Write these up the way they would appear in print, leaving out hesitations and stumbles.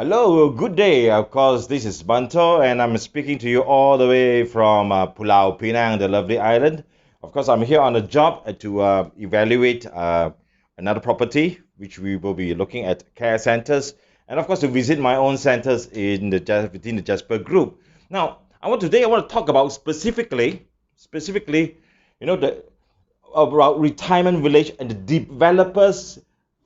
Hello, good day. Of course, this is Banto, and I'm speaking to you all the way from Pulau Pinang, the lovely island. Of course, I'm here on a job to evaluate another property, which we will be looking at care centers, and of course, to visit my own centers within the Jasper Group. Now, I want to talk about specifically, the about retirement village and the developers'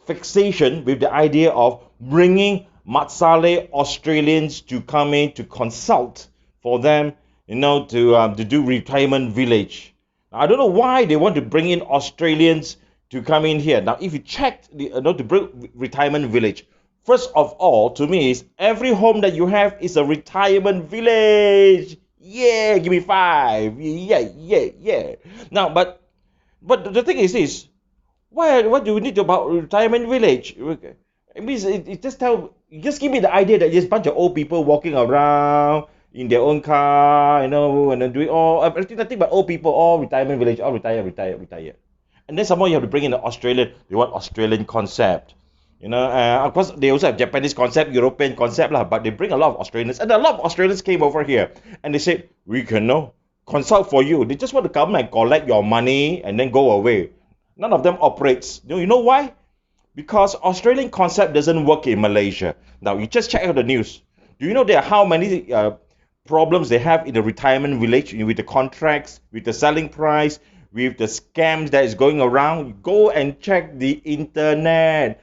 fixation with the idea of bringing Matsale Australians to come in to consult for them, to do retirement village. Now, I don't know why they want to bring in Australians to come in here. Now, if you check to bring retirement village, first of all, to me, is every home that you have is a retirement village. Yeah, give me five. Yeah, yeah, yeah. Now, but the thing is this: why? What do we need about retirement village? Okay. It means it just give me the idea that there's a bunch of old people walking around in their own car, and then doing all everything, nothing but old people, all retirement village, all retire. And then somehow you have to bring in the Australian. They want Australian concept. Of course, they also have Japanese concept, European concept, lah. But they bring a lot of Australians, and a lot of Australians came over here, and they said, we can consult for you. They just want to come and collect your money and then go away. None of them operates. You know why? Because Australian concept doesn't work in Malaysia. Now, you just check out the news. Do you know there are how many problems they have in the retirement village with the contracts, with the selling price, with the scams that is going around? Go and check the internet.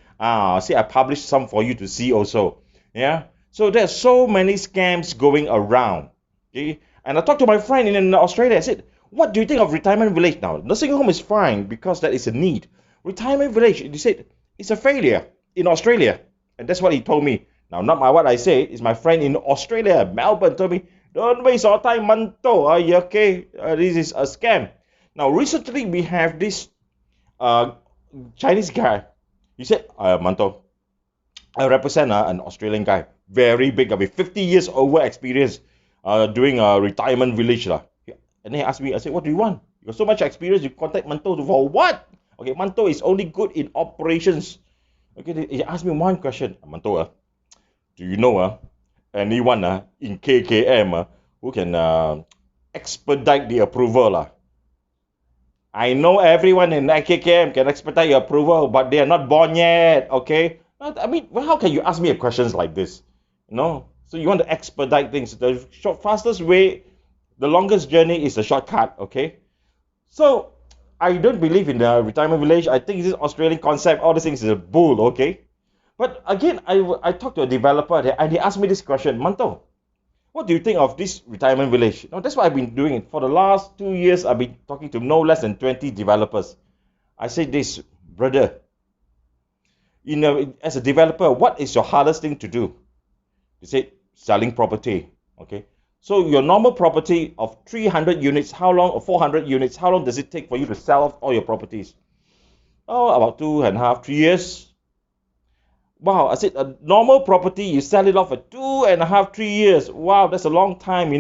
See, I published some for you to see also. Yeah. So there's so many scams going around. Okay. And I talked to my friend in Australia. I said, what do you think of retirement village now? Nursing home is fine because that is a need. Retirement village, he said, it's a failure in Australia. And that's what he told me. Now, not what I say. It's my friend in Australia, Melbourne, told me, don't waste your time, manto. Are you okay? This is a scam. Now, recently we have this Chinese guy. He said, Manto, I represent an Australian guy, very big, with 50 years over experience doing a retirement village. And then he asked me, I said, what do you want? You got so much experience, you contact Manto for what? Okay, Manto is only good in operations. Okay, he asked me one question. Manto, do you know anyone in KKM who can expedite the approval? I know everyone in KKM can expedite your approval, but they are not born yet, okay? I mean, how can you ask me questions like this? So you want to expedite things. The fastest way, the longest journey is a shortcut, okay? So I don't believe in the retirement village. I think this Australian concept, all these things is a bull, okay? But again, I talked to a developer and he asked me this question, Manto, what do you think of this retirement village? That's what I've been doing. For the last 2 years, I've been talking to no less than 20 developers. I said this, brother, as a developer, what is your hardest thing to do? He said, selling property, okay? So your normal property of 300 units, how long, or 400 units, how long does it take for you to sell off all your properties? Oh, about 2.5, 3 years. Wow, I said, a normal property, you sell it off for 2.5, 3 years. Wow, that's a long time,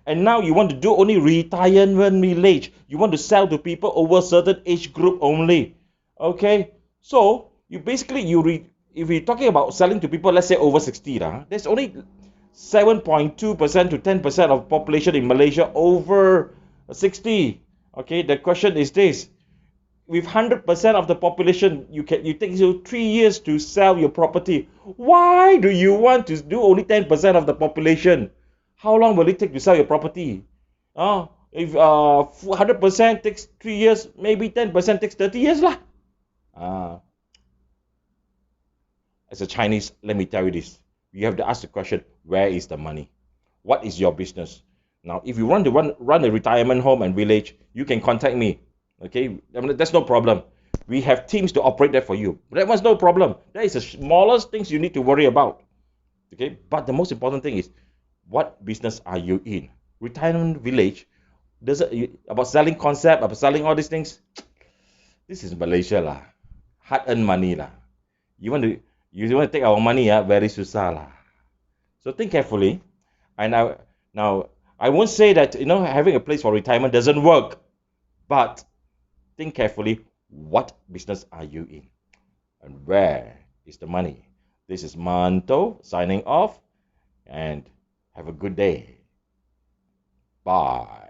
And now you want to do only retirement village. You want to sell to people over a certain age group only. Okay? So, if you're talking about selling to people, let's say over 60, there's only 7.2% to 10% of population in Malaysia over 60. Okay, the question is this. With 100% of the population, it takes you 3 years to sell your property. Why do you want to do only 10% of the population? How long will it take to sell your property? If 100% takes 3 years, maybe 10% takes 30 years lah. As a Chinese, let me tell you this. You have to ask the question, where is the money? What is your business? Now, if you want to run a retirement home and village, you can contact me. Okay, that's no problem. We have teams to operate that for you. That was no problem. That is the smallest things you need to worry about. Okay, but the most important thing is, what business are you in? Retirement village, about selling concept, about selling all these things. This is Malaysia lah, hard-earned money lah. You want to take our money very susah lah. So think carefully. And now I won't say that having a place for retirement doesn't work, but think carefully, what business are you in? And where is the money? This is Manto signing off, and have a good day. Bye.